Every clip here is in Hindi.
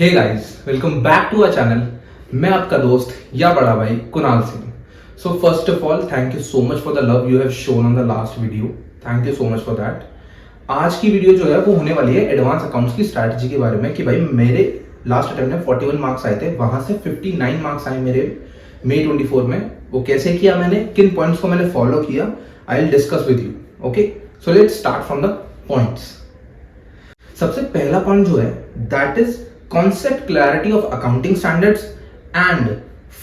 Hey guys, welcome back to our channel. मैं आपका दोस्त या बड़ा भाई Kunal Singh. So first of all thank you so much for the love you have shown on the last video. Thank you so much for that. आज की वीडियो जो है वो होने वाली है एडवांस अकाउंट्स की स्ट्रैटेजी के बारे में कि भाई मेरे लास्ट अटेम्प्ट में 41 मार्क्स आए थे, वहां से 59 मार्क्स आए मेरे May 24 में। वो कैसे किया मैंने, किन पॉइंट्स को मैंने फॉलो किया, I will discuss with you. Okay, so let's start from the points. सबसे पहला पॉइंट जो है that is concept clarity of accounting standards and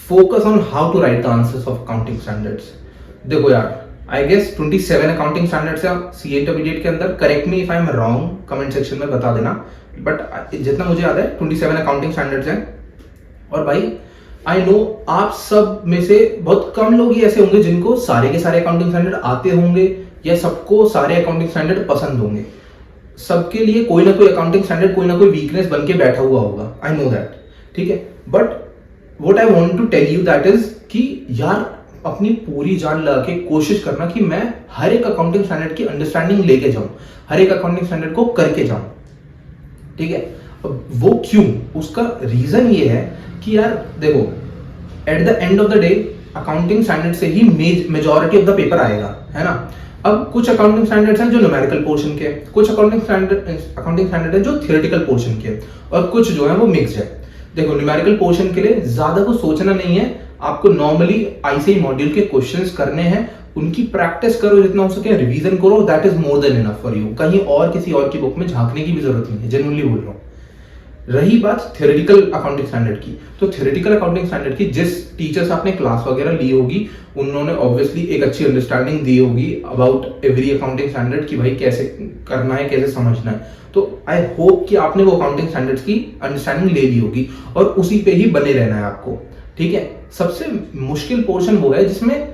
focus on how to write the answers of accounting standards। देखो यार, I guess 27 accounting standards है CA intermediate के अंदर। Correct me if I am wrong, comment section में बता देना, बट जितना मुझे याद है 27 accounting standards हैं। और भाई आई नो आप सब में से बहुत कम लोग ही ऐसे होंगे जिनको सारे के सारे अकाउंटिंग स्टैंडर्ड आते होंगे या सबको सारे अकाउंटिंग स्टैंडर्ड पसंद होंगे। सबके लिए कोई ना कोई अकाउंटिंग स्टैंडर्ड कोई ना कोई वीकनेस बन के बैठा हुआ होगा, आई नो दैट, ठीक है। But what I want to tell you that is कि यार अपनी पूरी जान लगा के कोशिश करना कि मैं हर एक अकाउंटिंग स्टैंडर्ड की अंडरस्टैंडिंग लेके जाऊं, हर एक अकाउंटिंग स्टैंडर्ड को करके जाऊं, ठीक है। वो क्यों, उसका रीजन ये है कि यार देखो, eight the end of the day accounting standard से ही मेजॉरिटी ऑफ द पेपर आएगा, है ना। अब कुछ अकाउंटिंग स्टैंडर्ड्स हैं जो न्यूमेरिकल पोर्शन के, कुछ अकाउंटिंग स्टैंडर्ड है जो थियोरेटिकल पोर्शन के, और कुछ जो है वो मिक्स्ड है। देखो, न्यूमेरिकल पोर्शन के लिए ज्यादा कुछ सोचना नहीं है, आपको नॉर्मली आईसीआई मॉड्यूल के क्वेश्चंस करने हैं, उनकी प्रैक्टिस करो जितना हो सके, रिवीजन करो, that is more than enough for you. कहीं और किसी और की बुक में झांकने की भी जरूरत नहीं है, जेन्युइनली बोल रहा हूँ। रही बात थ्योरेटिकल अकाउंटिंग स्टैंडर्ड की, तो थ्योरेटिकल अकाउंटिंग स्टैंडर्ड की जिस टीचर से आपने क्लास वगैरह ली होगी उन्होंने ऑब्वियसली एक अच्छी अंडरस्टैंडिंग दी होगी अबाउट एवरी अकाउंटिंग स्टैंडर्ड कि भाई कैसे करना है, कैसे समझना है। तो आई होप कि आपने वो अकाउंटिंग स्टैंडर्ड्स की अंडरस्टैंडिंग ले ली होगी और उसी पे ही बने रहना है आपको, ठीक है। सबसे मुश्किल पोर्शन वो है जिसमें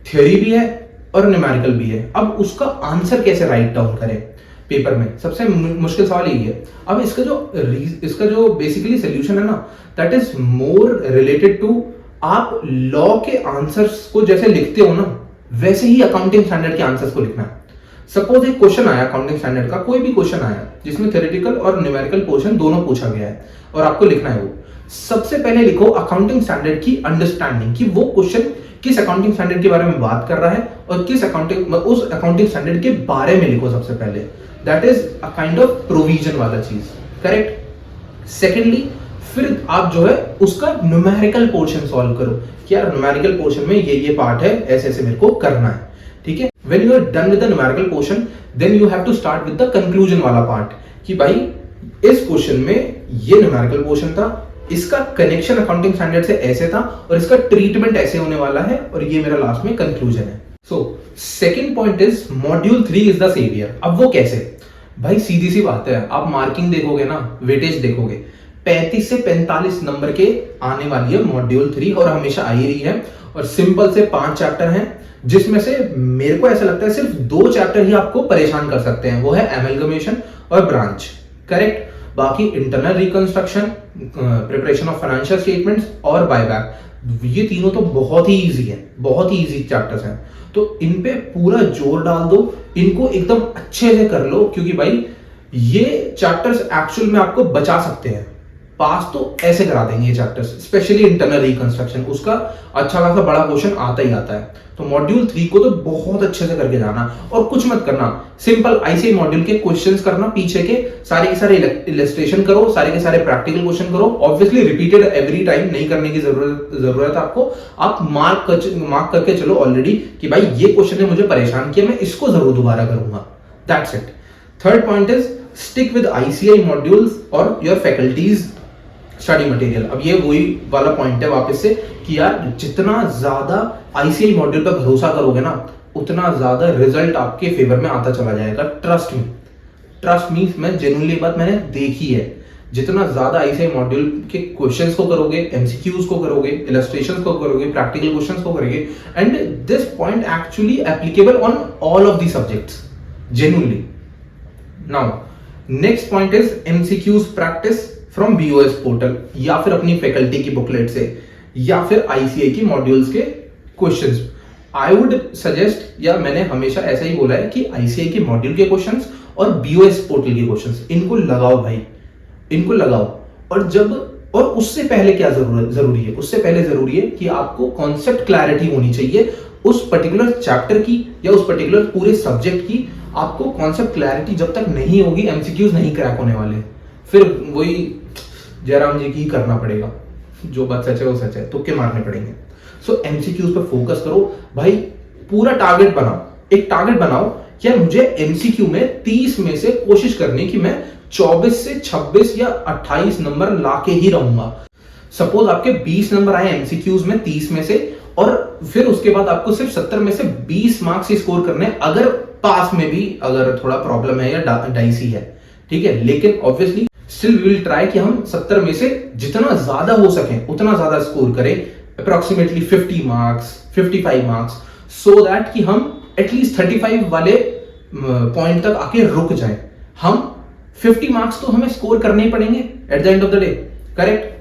थ्योरी भी है और न्यूमेरिकल भी है। अब उसका आंसर कैसे राइट डाउन करें पेपर में, सबसे मुश्किल सवाल यही है। अब इसका जो बेसिकली सोल्यूशन है ना, that is more related to आप लॉ के आंसर्स को जैसे लिखते हो ना, वैसे ही अकाउंटिंग स्टैंडर्ड के आंसर्स को लिखना है। सपोज एक क्वेश्चन आया अकाउंटिंग स्टैंडर्ड का, कोई भी क्वेश्चन आया जिसमें थ्योरेटिकल और न्यूमेरिकल पोर्शन दोनों पूछा गया है और आपको लिखना है वो। सबसे पहले लिखो अकाउंटिंग स्टैंडर्ड की अंडरस्टैंडिंग कि वो क्वेश्चन किस अकाउंटिंग स्टैंडर्ड के बारे में बात कर रहा है और उस अकाउंटिंग स्टैंडर्ड के बारे में लिखो सबसे पहले। That is a kind of provision वाला चीज, करेक्ट। सेकेंडली फिर आप जो है उसका न्यूमेरिकल पोर्शन सॉल्व करो कि यार न्यूमेरिकल पोर्शन में ये पार्ट है, ऐसे ऐसे मेरे को करना है, ठीक है। When you are done with the numerical portion then you have to start with the conclusion वाला पार्ट कि भाई इस क्वेश्चन में ये न्यूमेरिकल पोर्शन था, इसका कनेक्शन अकाउंटिंग स्टैंडर्ड से ऐसे था और इसका ट्रीटमेंट ऐसे होने वाला है और ये मेरा लास्ट में कंक्लूजन है। So second point is module 3 is the saviour. अब वो कैसे, भाई सीधी सी बात है, आप मार्किंग देखोगे ना, वेटेज देखोगे, 35 से 45 नंबर के आने वाली है मॉड्यूल 3 और हमेशा आ ही रही है। और सिंपल से 5 चैप्टर हैं जिसमें से मेरे को ऐसा लगता है सिर्फ 2 चैप्टर ही आपको परेशान कर सकते हैं, वो है एमलगमेशन और ब्रांच, करेक्ट। बाकी internal reconstruction, preparation of financial statements और बायबैक, ये तीनों तो बहुत ही इजी है, बहुत ही इजी चैप्टर्स हैं। तो इन पे पूरा जोर डाल दो, इनको एकदम अच्छे से कर लो, क्योंकि भाई ये चैप्टर्स एक्चुअल में आपको बचा सकते हैं। पास तो ऐसे करा देंगे ये चैप्टर्स, स्पेशली इंटरनल रिकंस्ट्रक्शन, उसका अच्छा खासा बड़ा क्वेश्चन आता ही आता है। तो मॉड्यूल 3 को तो बहुत अच्छे से करके जाना और कुछ मत करना, सिंपल आईसीआई मॉड्यूल के क्वेश्चंस करना, पीछे के सारे इलस्ट्रेशन करो, सारे के सारे प्रैक्टिकल क्वेश्चन करो। ऑब्वियसली रिपीटेड एवरी टाइम नहीं करने की जरूरत है आपको, आप मार्क करके चलो ऑलरेडी कि भाई ये क्वेश्चन ने मुझे परेशान किया, मैं इसको जरूर दोबारा करूंगा, that's it. Third point is stick with ICI modules और योर फैकल्टीज स्टडी मटेरियल। अब ये वही वाला पॉइंट है वापस से कि यार जितना ज्यादा आईसीआई मॉड्यूल पर भरोसा करोगे ना, उतना ज्यादा रिजल्ट आपके फेवर में आता चला जाएगा। ट्रस्ट मी, मैं जेन्युइनली बात मैंने देखी है। जितना ज्यादा आईसीआई मॉड्यूल के क्वेश्चंस को करोगे, एमसीक्यूज को करोगे, इलस्ट्रेशंस को करोगे, प्रैक्टिकल क्वेश्चंस को करोगे, and this point actually applicable on all of the subjects, genuinely. Now next point is MCQs practice from BOS portal या फिर अपनी फैकल्टी की बुकलेट से या फिर आईसीआई की मॉड्यूल्स के क्वेश्चंस। आई वुड सजेस्ट, या मैंने हमेशा ऐसा ही बोला है कि आईसीआई के मॉड्यूल के क्वेश्चंस और बीओएस पोर्टल के क्वेश्चंस इनको लगाओ भाई, इनको लगाओ। और उससे पहले क्या जरूरी है, उससे पहले जरूरी है कि आपको कॉन्सेप्ट क्लैरिटी होनी चाहिए उस पर्टिकुलर चैप्टर की या उस पर्टिकुलर पूरे सब्जेक्ट की। आपको कॉन्सेप्ट क्लैरिटी जब तक नहीं होगी, एमसीक्यूज नहीं क्रैक होने वाले। फिर वही जयराम जी की ही करना पड़ेगा, जो बात सच है वो सच है, तुक्के मारने पड़ेंगे। सो एमसीक्यूज पर फोकस करो भाई, पूरा टारगेट बनाओ, एक टारगेट बनाओ कि यार मुझे एमसीक्यू में 30 में से कोशिश करनी कि मैं 24 से 26 या 28 नंबर लाके ही रहूंगा। सपोज आपके 20 नंबर आए एमसीक्यूज में 30 में से, और फिर उसके बाद आपको सिर्फ 70 में से 20 मार्क्स ही स्कोर करने, अगर पास में भी अगर थोड़ा प्रॉब्लम है या डाइसी है, ठीक है। लेकिन obviously still we will try कि हम 70 में से जितना ज्यादा हो सके उतना ज्यादा स्कोर करें, approximately 50 marks 55 marks, so that कि हम एटलीस्ट 35 वाले पॉइंट तक आके रुक जाए। हम 50 मार्क्स तो हमें स्कोर करने ही पड़ेंगे at the end of the day, correct.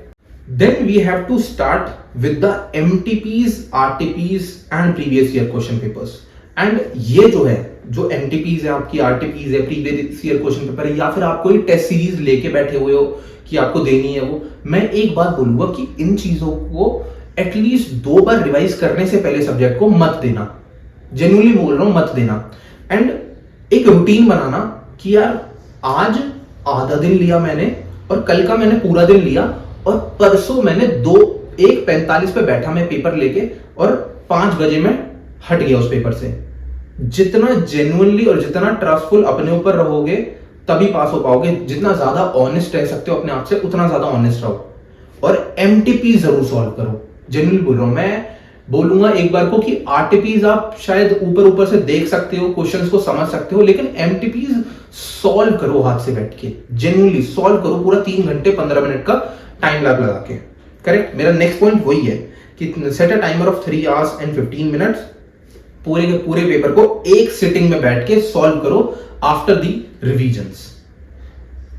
Then we have to start with the MTPs, RTPs and previous year question papers. And ये जो है, जो एमटीपीज है आपकी, आरटीपीज है, प्रीवियस ईयर क्वेश्चन पेपर है, या फिर आप कोई टेस्ट सीरीज लेके बैठे हुए हो कि आपको देनी है वो, मैं एक बात बोलूंगा कि इन चीजों को एटलीस्ट 2 बार रिवाइज करने से पहले सब्जेक्ट को मत देना। जेन्युइनली बोल रहा हूं, मत देना। एंड एक रूटीन बनाना कि यार आज आधा दिन लिया मैंने, और कल का मैंने पूरा दिन लिया, और परसों मैंने 1:45 पे बैठा मैं पेपर लेके, और 5 बजे मैं हट गया उस पेपर से। जितना जेन्युइनली और जितना ट्रस्टफुल अपने ऊपर रहोगे तभी पास हो पाओगे। जितना ज्यादा ऑनेस्ट रह सकते हो अपने आप से उतना ज्यादा ऑनेस्ट रहो, और एमटीपी जरूर सॉल्व करो। जेन्युइनली बोल रहा हूं, मैं बोलूंगा एक बार को कि आरटीपीज आप शायद ऊपर से देख सकते हो, क्वेश्चंस को समझ सकते हो, लेकिन एमटीपीज सॉल्व करो हाथ से बैठ के, जेन्युइनली सॉल्व करो पूरा 3 घंटे 15 मिनट का टाइम लैब लगा के, करेक्ट। मेरा नेक्स्ट पॉइंट वही है कि set a timer of 3 hours and 15 minutes, पूरे के पूरे पेपर को एक सिटिंग में बैठ के सॉल्व करो आफ्टर दी रिविजन्स।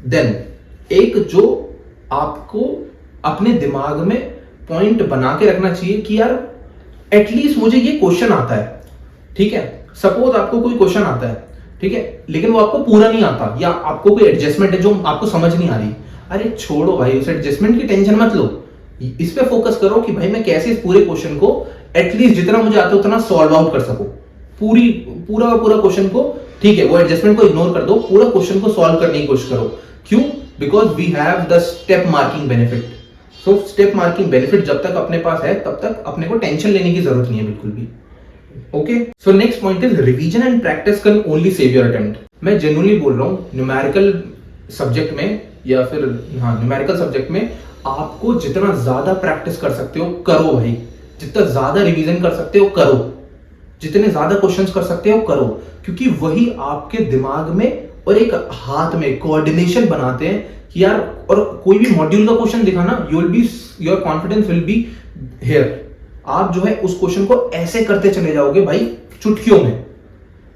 देन एक जो आपको अपने दिमाग में पॉइंट बना के रखना चाहिए कि यार एटलीस्ट मुझे ये क्वेश्चन आता है, ठीक है। सपोज आपको कोई क्वेश्चन आता है, ठीक है, लेकिन वो आपको पूरा नहीं आता, या आपको कोई एडजस्टमेंट है जो आपको समझ नहीं आ रही, अरे छोड़ो भाई, उस एडजस्टमेंट की टेंशन मत लो, इस पे फोकस करो कि भाई मैं कैसे इस पूरे क्वेश्चन को एटलीस्ट जितना मुझे आता है उतना सॉल्व आउट कर सकूं। पूरा क्वेश्चन को, ठीक है, वो एडजस्टमेंट को इग्नोर कर दो, पूरा क्वेश्चन को सॉल्व करने की कोशिश करो। क्यों? Because we have the step marking benefit. So step marking benefit जब तक अपने पास है तब तक अपने को टेंशन लेने की जरूरत नहीं है बिल्कुल भी। Okay, so next point is revision and practice can only save your attempt. मैं जेन्युइनली बोल रहा हूं, न्यूमेरिकल सब्जेक्ट में या फिर न्यूमेरिकल सब्जेक्ट में आपको जितना ज्यादा प्रैक्टिस कर सकते हो करो भाई, जितना ज्यादा रिवीजन कर सकते हो करो, जितने ज्यादा क्वेश्चंस कर सकते हो करो, क्योंकि वही आपके दिमाग में और एक हाथ में कोऑर्डिनेशन बनाते हैं कि यार, और कोई भी मॉड्यूल का क्वेश्चन दिखाना, your confidence will be here. आप जो है उस क्वेश्चन को ऐसे करते चले जाओगे भाई चुटकियों में।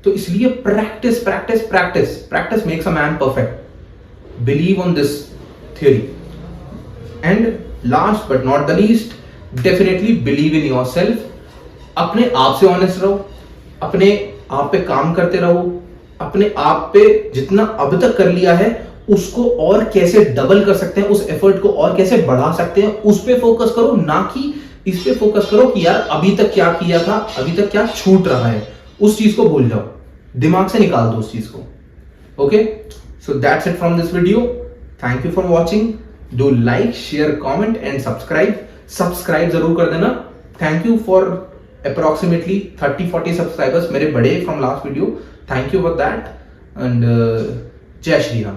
तो इसलिए practice practice practice practice makes a man perfect. Believe on this theory. And last but not the least, definitely believe in yourself. अपने आप से ऑनेस्ट रहो, अपने आप पे काम करते रहो, अपने आप पे जितना अब तक कर लिया है उसको और कैसे डबल कर सकते हैं, उस एफर्ट को और कैसे बढ़ा सकते हैं, उस पे फोकस करो, ना कि इस पे फोकस करो कि यार अभी तक क्या किया था, अभी तक क्या छूट रहा है। उस चीज को भूल जाओ, दिमाग से निकाल दो उस चीज को। Okay, so that's it from this video. Thank you for watching. Do like, share, comment and subscribe जरूर कर देना। Thank you for approximately 30-40 subscribers मेरे बड़े from last video. Thank you for that and जय श्री राम।